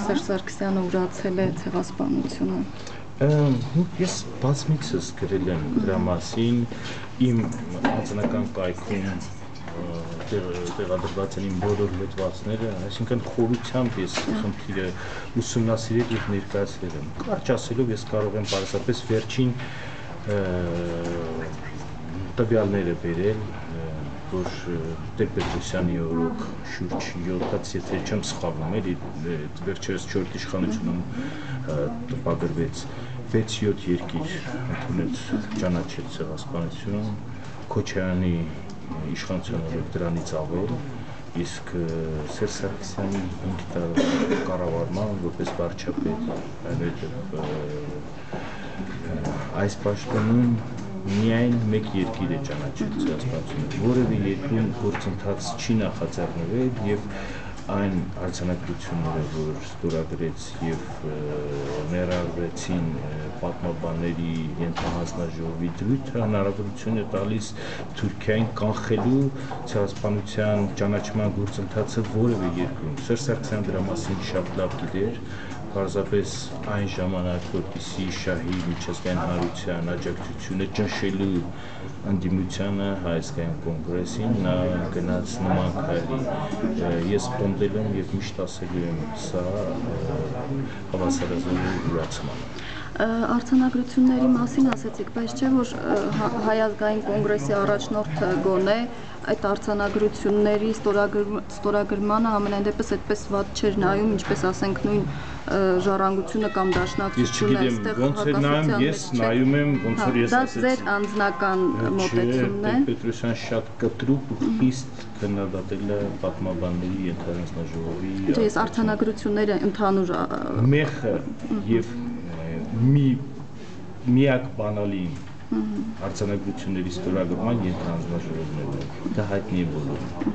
Սերժ Սարգսյանը ուրացել է ցեղասպանությունը։ Ես բազմիցս գրել եմ դրա մասին, իմ անձնական կայքում տեղադրված են իմ բոլոր լեզվացները, այսինքն խորությամբ ես խնդիրը ուսումնասիրել եւ ներկայացրել եմ։ Կարճ ասելով ես կարող եմ պարզապես վերջին տվյալները բերել, որ Տեր-Պետրոսյանի օրոք շուրջ 7-ից, եթե չեմ սխալվում, էլի վերջերս 4 իշխանությունում տպագրվեց 6-7 երկիր ընդունեց ճանաչեց ցեղասպանություն, Քոչարյանի իշխանության օրոք դրանից ավել, իսկ Սերժ Սարգսյանի 5 տարի կառավարման որպես վարչապետ, այնուհետև այս պաշտոնում միայն մեկ երկիր է ճանաչել ցեղասպանությունը, որևէ երկրում գործընթաց չի նախաձեռնվել եւ այն արձանագրությունները, որ ստորագրեց եւ ներառվեցին պատմաբանների ենթահանձնաժողովի դրույթը, հնարավորություն է տալիս Թուրքիային կանխելու ցեղասպանության ճանաչման գործընթացը որևէ երկրում։ Սերժ Սարգսյանը դրա մասին շատ լավ գիտեր, պարզապես այն ժամանակ, որպեսզի շահի միջազգային հանրության աջակցությունը ճնշելու ընդդիմությանը Հայաստան կոնգրեսին, նա գնաց նման քայլի։ Ես պնդել եմ եւ միշտ ասելու եմ սա հավասարազոր ուրացման։ Արձանագրությունների մասին ասացիք, բայց չէ որ Հայ ազգային կոնգրեսի առաջնորդը գոնե այդ արձանագրությունների ստորագրմանը ամենայն դեպս այդպես վատ չէր նայում, ինչպես ասենք նույն ժառանգությունը կամ դաշնակցությունը այստեղ ոնց է նայում, ես նայում եմ ոնց որ ես ասեցի։ Դա ձեր անձնական մոտեցումն է։ Պետրոսյան շատ կտրուկ ու խիստ քննադատել է պատմաբանների ենթահանձնաժողովի։ Ես արձանագրությունները ընդհանուր մեղը եւ միակ բանալին արձանագրությունների ստորագրման ենթահանձնաժողովներն են։ Դա հայտնի է բոլորին։